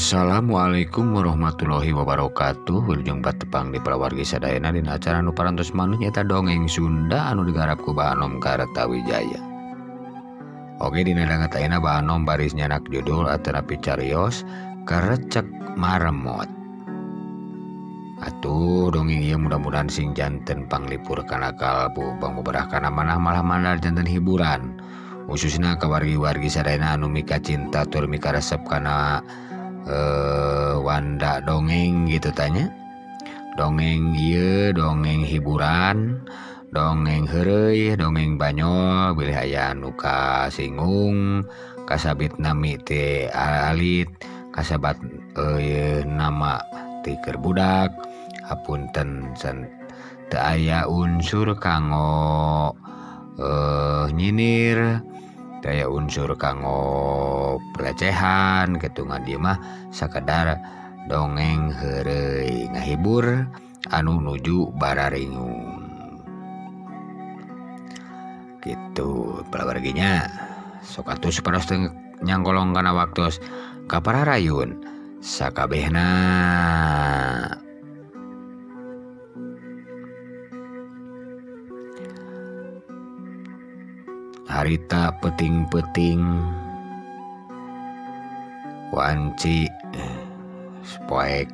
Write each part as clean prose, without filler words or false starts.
Assalamualaikum warahmatullahi wabarakatuh. Wilujeng batepang di prawargi sadayana dina acara anu parantos maneh nyaeta dongeng Sunda anu digarap ku Banom Kartawijaya. Oge dina danget ayeuna Banom baris nyanak judul atanapi cariyos Karecek Maremot. Atuh dongeng ieu mudah-mudahan sing janten panglipur kana kalbu bangmubarah kana manah malah mandar janten hiburan. Khususna ka wargi-wargi sadayana anu mika cinta tur mika resep kana wanda dongeng gitu tanya. Dongeng ieu dongeng hiburan, dongeng heureuy, dongeng banyol bilih aya anu kasinggung, kasabit nami teh alit, kasabat nama ti keur budak, hapunten teu aya unsur kanggo nyinir, daya unsur kanggo pelecehan ketungan dia mah sakedar dongeng heureuy ngahibur anu nuju bararingung gitu palawarginya. Sok atuh saparos teu nyangkolong kana waktos kapararayun sakabehna. Harita peting-peting wanci poek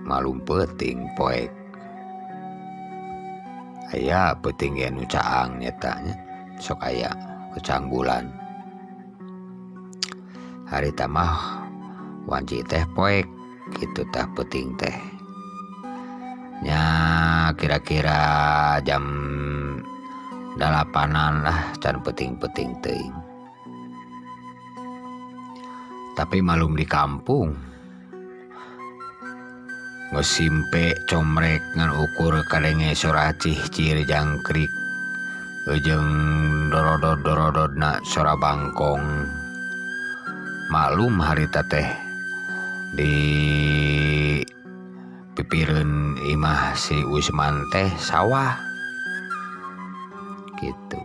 malum peting poek aya peting anu caang nyatanya sok aya kecaang bulan. Harita mah wanci teh poek kitu tah peting teh nya kira-kira jam 8-an lah can peting-peting teuing. Tapi malum di kampung ngesimpe comrek ngan ukur kadenge sora cih-cir jangkrik jeung dorodod-dorododna sora bangkong. Malum harita teh di pipireun imah si Usman teh sawah gitu.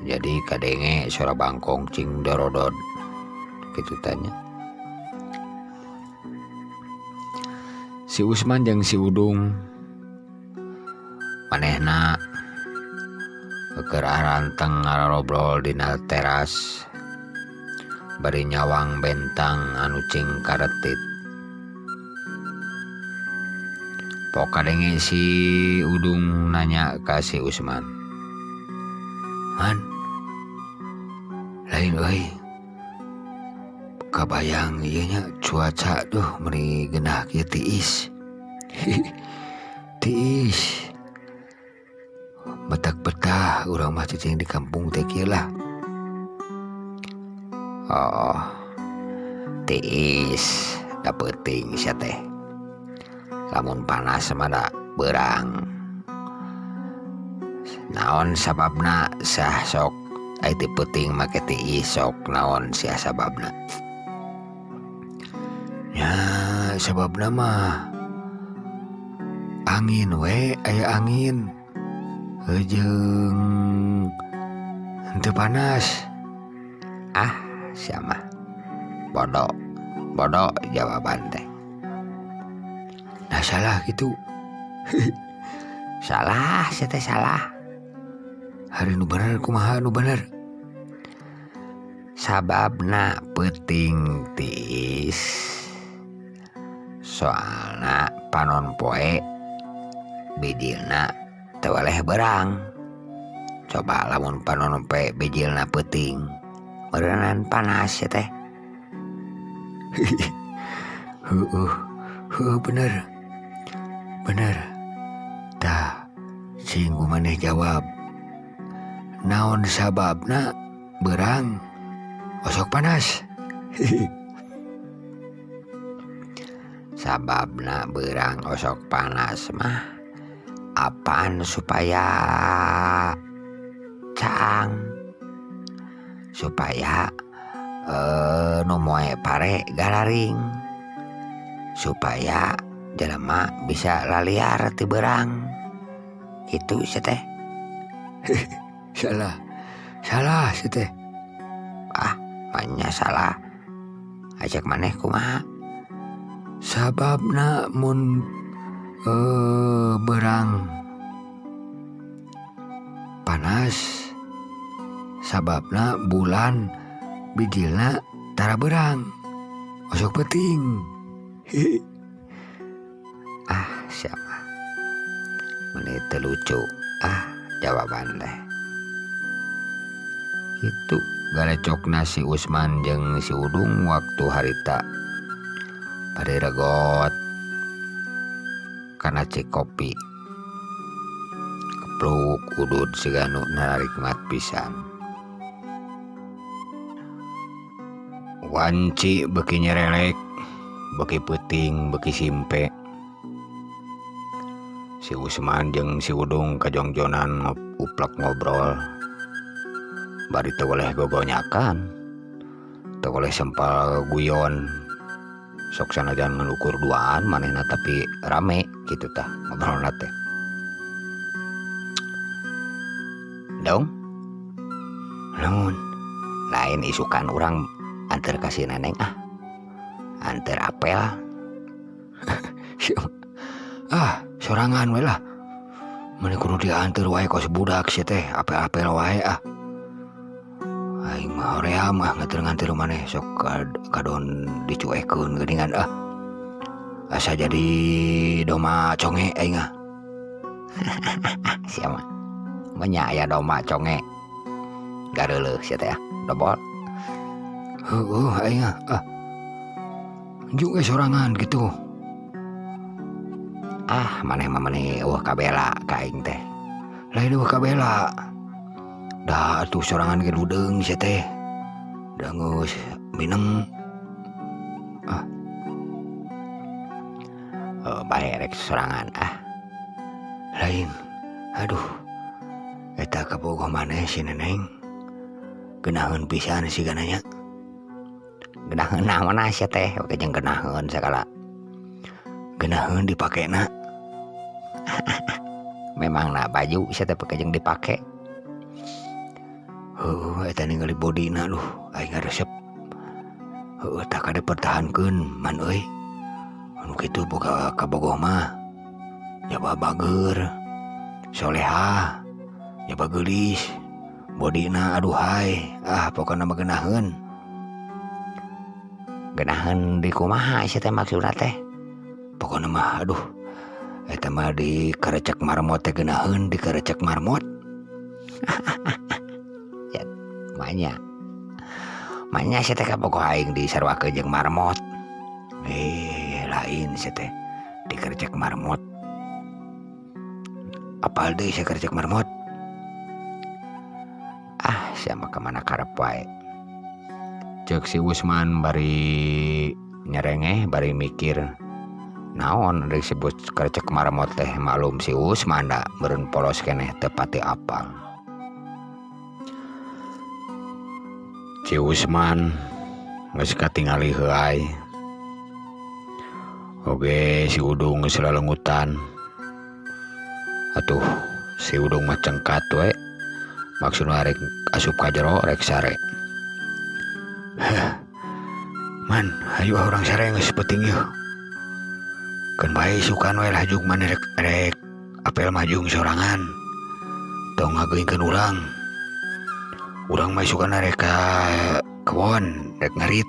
Jadi kadenge sora bangkong cing dorodod gitu tanya. Si Usman jeung si Udung manehna keur aranteng ngarobrol dina teras bari nyawang bentang anu cing karetit. Pok kadenge si Udung nanya ka si Usman, "Man, lain euy kabayang ieu nya cuaca duh meuni geunah kieu tiis." Tiis betak-betah urang mah cicing di kampung teh kieu lah. Oh, tiis da peuting sia teh. Lamun panas mah da beurang. Naon sababna sah sok ai teu peuting make tiis sok naon sia sababna? Ya sababna mah angin we aya angin. Jeung henteu panas. Ah, sia mah bodoh jawaban teh. Nah salah gitu. Salah sia teh salah. Hari nu bener kumaha nu bener? Sababna peuting tiis. Soalna panon poe bijilna teu waleh beurang. Coba lamun panon poe bijilna peuting, meureunnan panas ya teh. Heueuh bener. Tah cing maneh jawab. Naon sababna beurang osok panas? Sababna beurang osok panas mah apaan supaya caang, supaya nu moe pare gararing, supaya jelema bisa laliar ti beurang. Itu sia teh. Salah sia teh. Ah, manya salah. Ajak maneh kumaha? Sababna mun berang panas, sababna bulan bijilna tara berang osok peting. Siapa menit lucu jawaban teh itu galecokna si Usman jeung si Udung waktu harita pada regot karena cek kopi kepluk udud siganu narikmat pisan. Wanci beki nyerelek, beki puting, beki simpe. Si Usman jeung si Udung kajongjonan uplek ngobrol. Bari teu oleh gogonyakan, teu oleh sempal guyon. Sok sanajan ngelukur duaan manehna tapi rame kitu tah ngobrolna teh. Dong, namun lain isukan orang antar kasih neneng antar apel. Sorangan we lah. Mane kudu diantar wae kos budak sia teh apel-apel wae Aing mah horea mah nganter-nganter maneh sok kadon dicuekeun geuningan asa jadi doma conge aing sia mah nya aya doma conge gareuleuh sia teh dobol. Aing juga sorangan gitu. Maneh mah maneh kabela ka aing teh. Lain kabela. Da atuh sorangan ge ludeung sia teh. Da geus mineng. Bae rek sorangan Lain. Aduh. Eta kabogoh maneh si neneng. Geunaheun pisan si gananya. Geunaheun naon sia teh, oke jeung geunaheun sagala. Geunaheun dipakena. Memang baju sia teh pake jeung dipake. Eta ningali bodina aing ngaresep. Tak kada pertahankeun man euy. Anu kitu boga kabogoh mah. Jaba bager. Soleha. Jaba geulis. Bodina aduhai. Pokona mah geunaheun. Geunaheun di kumaha sia teh maksudna teh? Pokona mah eta mah di karecek marmot teh geunaheun di karecek marmot. Ya, manya sia teh kabogoh aing disarwakeun jeung marmot. Lain sia teh di karecek marmot. Apal deui sia karecek marmot? Sia mah kemana karep wae. Cek si Usman bari nyerengeh bari mikir. Naon disebut karecek marmot teh maklum si Usman da meureun polos keneh teu pati apal. Si Usman geus katingali heuai. Oge si Udung geus lalungutan. Atuh si Udung mah cengkat we. Maksudna rek asup ka jero rek sare. Man, hayu urang sare geus peuting yeuh. Keun bae sukan we lah juk maneh rek apel majung sorangan. Tong ngageuingkeun urang. Urang mah sukan rek ka kebon rek ngarit.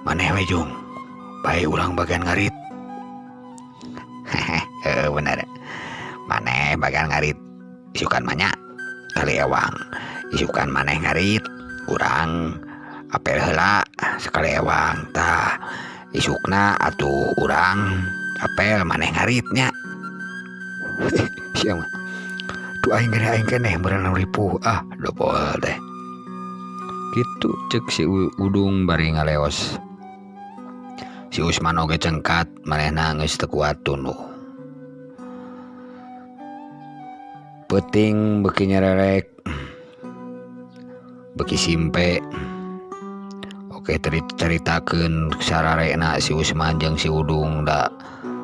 Maneh we jung. Bae urang bagian ngarit. Bener. Maneh bagian ngarit. Isukan manya kali ewang. Isukan maneh ngarit. Urang apel heula sekali ewang tah. Isukna atuh urang apel maneh ngaritnya. Sia mah. Tu aing keneh meureun ripuh dobol teh. Kitu ceuk si Udung bari ngaleos. Si Usman oge cengkat manehna geus teu kuat tunduh. Peuting beki nyerelek. Beki simpe. Oke ceritakeun sararena si Usman jeung si Udung da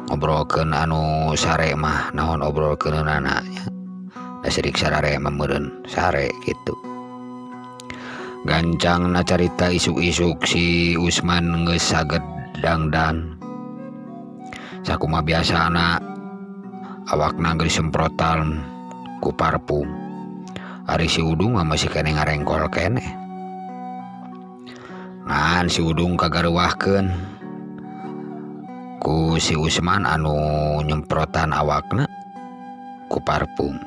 ngobrolkeun anu sare mah naon obrolkeunana nya. Da sirik sarare mah meureun sare kitu. gancang na carita isuk-isuk si Usman geus saged dangdan. Sakumaha biasana awakna geus semprotan ku parfum. Ari si Udung masih kene ngarengkol kene. Ngan si Udung kagaruahkeun ku si Usman anu nyemprotan awakna ku parfum.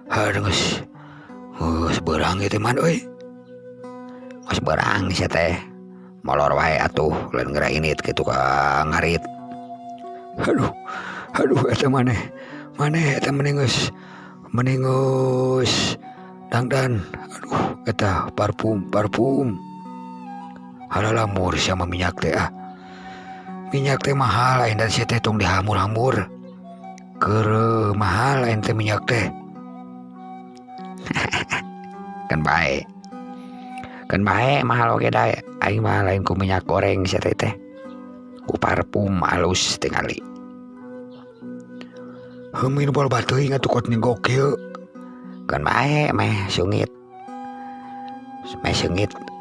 Geus beurang ieu teh man euy. Geus beurang sia teh. Molor wae atuh lain ngerainit kitu ka ngarit. Aduh eta maneh eta mending geus dangdan. Aduh eta parfum. Halalamur sia mah minyak teh ah. Minyak teh mahal lain dan sia teh tong dihamur-hamur. Keur mahal lain teh minyak teh. Kan bae mahal oge da aing mah lain ku minyak goreng sia teh ku parfum alus tingali. Heumin bol bateuing atuh kot ninggok kieu. Kan bae meh sungit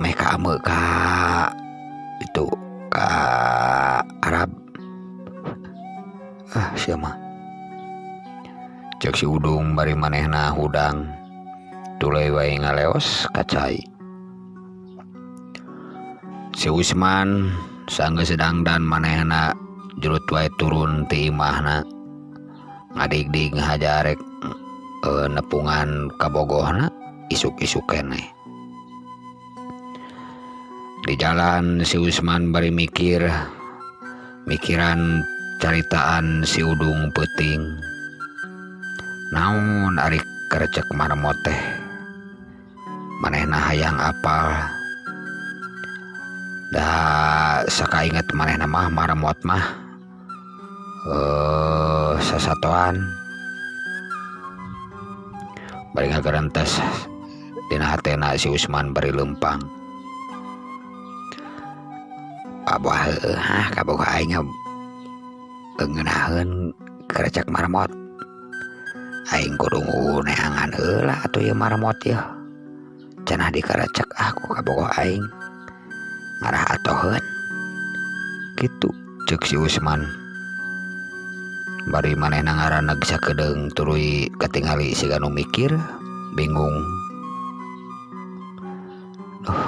meh ka ameu ka itu ka Arab. Sia mah cek si Udung bari manehna hudang tulai wae ngaleos ka cai. Si Usman sanggeus sedangdan manehna jurut wae turun ti imahna ngadig-dig ngahajarek nepungan kabogohna isuk-isuk keneh. Di jalan si Usman bari mikiran caritaan si Udung peuting. Naon ari karecek marmot teh manehna hayang apal. Da sakainget manehna mah marmot mah sasatoan bari ngagerentes dina hatena si Usman bari lempang. Kabogoh aing ngeunaheun karecek marmot. Aing kudu neangan heula atuh ieu marmot ieu. Cenah dikarecek aku kabogoh aing. Ngarah atoheun. Kitu ceuk si Usman. Bari manehna ngaraneg sakedeung tuluy katingali siga nu mikir, bingung.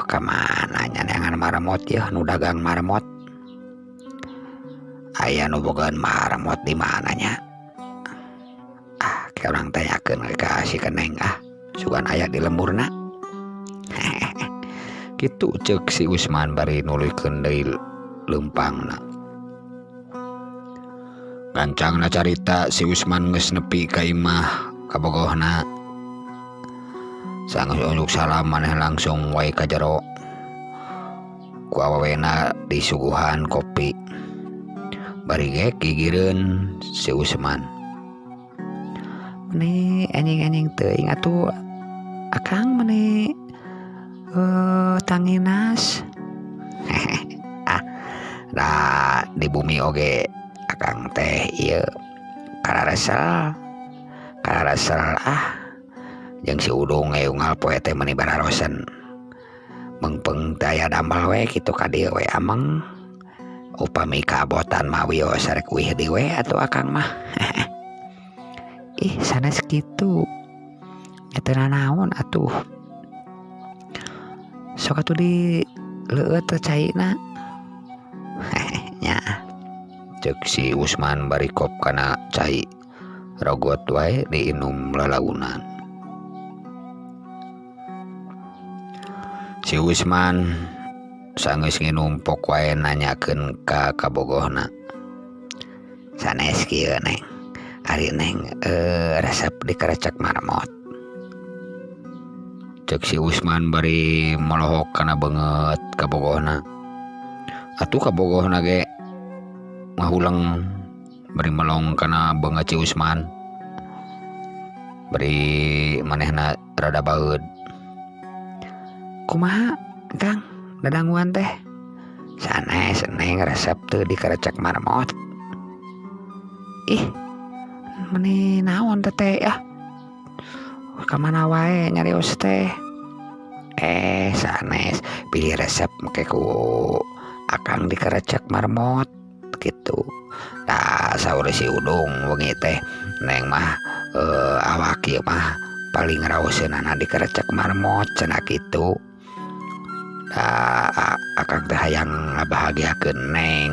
Kamana nya neangan marmot ieu nu dagang marmot. Aya nu bogaan marmot di mana nya? Kayak orang tanyakeun ka si Keneng sugan aya di lemurna. Kitu ceuk si Usman bari nuluykeun deui leumpangna. Gancangna carita si Usman geus nepi ka imah kabogohna. Sanggeus unjuk salam maneh langsung wae ka jero. Ku awawena disuguhan kopi. Bari ge gigireun si Usman. Mane anjing teuing atuh akang mane tanginas. Da di bumi oge akang teh ieu kararesel jeung si Udung ngeungal poe teh meuni bararosen. Mengpeng teh aya dambal we kitu ka dieu we ameng. Upami kaabotan mah wios rek wih di we atuh akang mah. Ih sanes kitu. Eta naon atuh. Sok atuh di leueut teh caina. Nya. Ceuk si Usman bari kop kana cai. Rogot wae diinum lalaunan. Si Usman sanggeus nginum pok wae nanyakeun ka kabogohna. Sanes kieu Neng. Ari Neng resep dikarecek marmot. Cek si Usman bari melohok kana beungeut kabogohna. Atuh kabogohna ge ngahuleng bari melong kana beungeut si Usman. Bari manehna rada baeud. Kumaha Kang dadanguan teh? Sanes Neng resep teu dikarecek marmot. Ih meni naon teh ya? Kamana wae nyarios teh. Sanes pilih resep make ku akang dikerecek marmot gitu. Nah saur si udung wengi teh neng mah awak ieu mah paling raoseunana dikerecek marmot cenah kitu. Akang teh hayang ngabahagiakeun neng,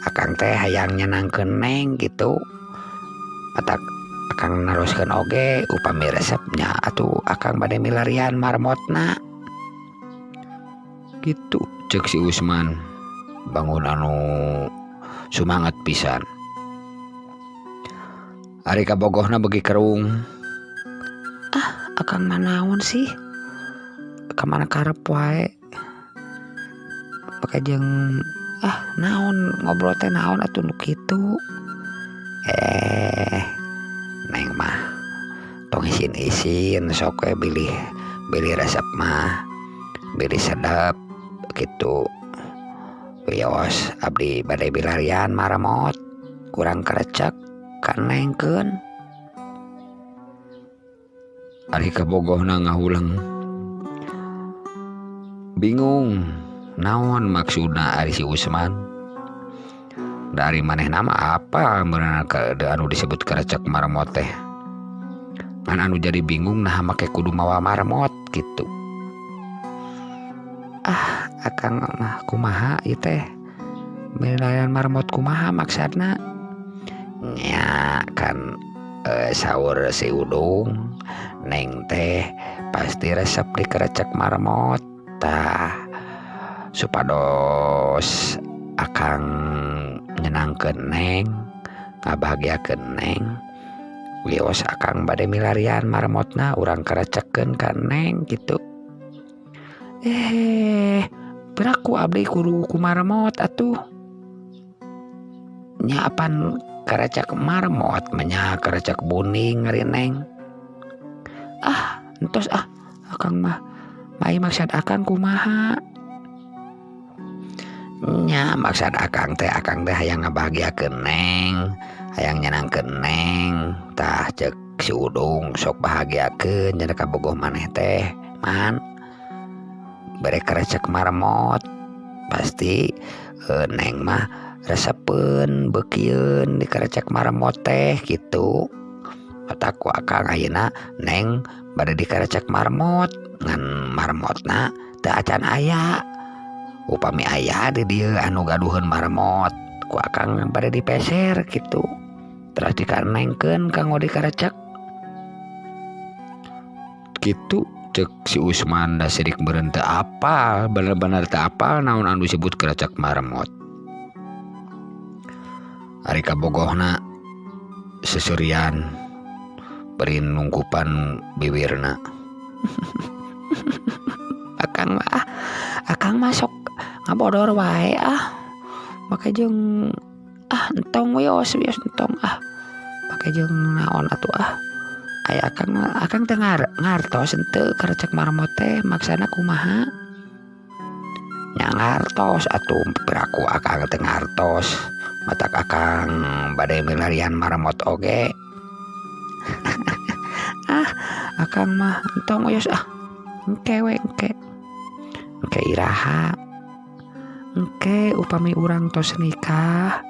akang teh hayang nyenangkeun neng gitu. Matak akang naroskeun oge upami resepnya atuh akang bade milarian marmotna gitu Cek si Usman bangun anu sumanget pisan. Ari kabogohna begi kerung. Akang manaon sih kamana karep wae pake jeung naon ngobrol teh naon atuh nu kitu. Neng mah tong isin-isin sok we bilih resep mah bilih sedap gitu. Wios abdi bade bilarian marmot kurang kerecek kan nengkeun. Ari kabogohna ngahuleng bingung naon maksudna ari si Usman. Dari maneh nama apa beunana anu disebut kerecek marmot teh. Kan anu jadi bingung nah make kudu mawa marmot gitu. Akang mah kumaha ieu teh milarian marmot kumaha maksudna. Nya kan saur si udung neng teh pasti resep dikerecek marmot tah supados akang nyenangkeun neng ngabahagiakeun neng. Wios akang bade milarian marmotna urang kerecekeun ka neng gitu. Beraku abdi kudu ku marmot atuh. Nya apan kerecek marmot menya kerecek buning ngeri neng. Entos akang mah mai maksud akang kumaha. Nya maksud akang teh hayang ngabahagiakeun neng, hayang nyenangkeun neng. Tah cek si udung sok bahagiakeun cenah kabogoh maneh teh man bere kerecek marmot pasti neng mah resepeun beukieun dikerecek marmot teh gitu. Matak ku akang ayeuna neng bade dikerecek marmot ngan marmotna teu acan aya. Upami aya di dieu anu gaduheun marmot ku akang bade dipeser gitu. Terus dikanengkeun kanggo dikerecek gitu. Cek si Usman da sirik meureun teu apal, bener-bener teu apal naon anu disebut kerecek marmot. Ari kabogohna seserian beri nungkupan bibirna. Akang mah sok ngabodor wae make jeung entong wios entong make jeung naon atuh aya akang teu ngartos henteu kerecek marmot teh maksana kumaha. Nya ngartos atuh beraku akang teu ngartos matak akang bade milarian marmot oge. Akang mah entong wios engke iraha engke upami urang tos nikah,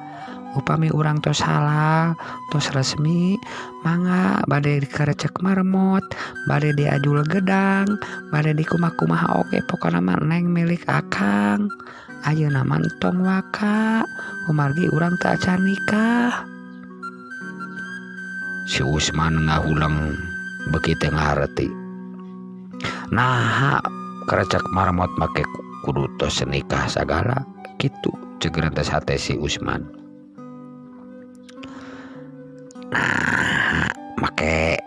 upami urang tos halal tos resmi mangga bade dikerecek marmot, bade diajul gedang, bade dikumaha oge pokona mah neng milik akang. Ayeuna mah entong waka kumargi urang teu acan nikah. Si Usman ngahuleng beuki teu ngarti. Nah kerecek marmot make kudu tos nikah sagala gitu cegeran tes hate si Usman. Nah make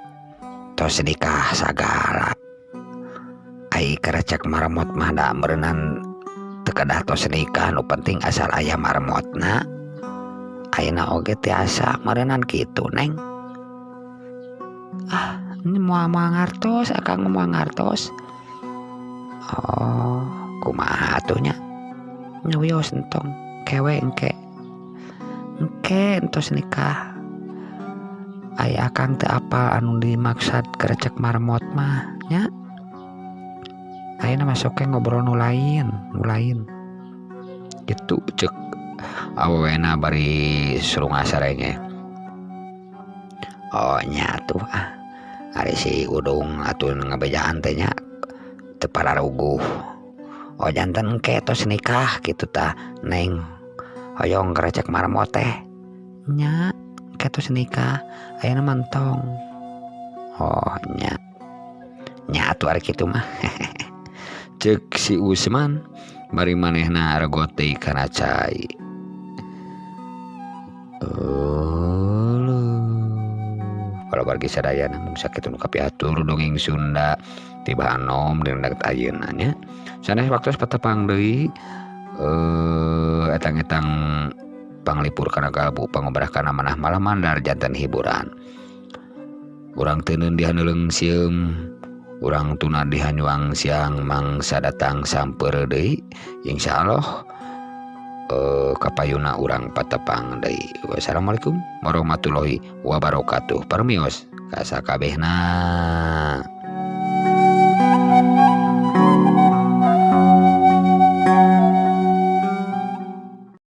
tos nikah sagala ai kerecek marmot mah da meureunan teu kedah tos nikah nu penting asal aya marmotna. Ayeuna oge tiasa meureunan kitu neng. Moal ngartos akang moal ngartos. Kumaha atunya nyawios entong kewe engke entos nikah aya akang teu apal anu dimaksud kerecek marmot mah nya. Ayeuna masuk ke ngobrol nu lain Gitu cek awena bari suruh ngasarenge. oh nya tuh ari si udung atuh ngabejaan teh nya teu pararuguh. Oh janten engke tos nikah kitu tah neng hoyong kerecek marmot teh nya engke tos nikah ayeuna mantong. Oh nya atuh ari kitu mah. Cek si Usman bari manehna regot deui kana cai. Kalau wargi sadayana mun sakitu nu kapiatur dongeng Sunda ti Banom dina deket ayeuna nya. Sanes waktu patepang deui etang-etang panglipur kana kalbu pangobrah kana manah malam mandar janten hiburan. Urang teu neun dihaneuleung sieum, urang tuna dihanyuang siang mangsa datang sampeur deui insyaallah kapayuna urang patepang deui. Wassalamualaikum warahmatullahi wabarakatuh. Permios ka sakabehna.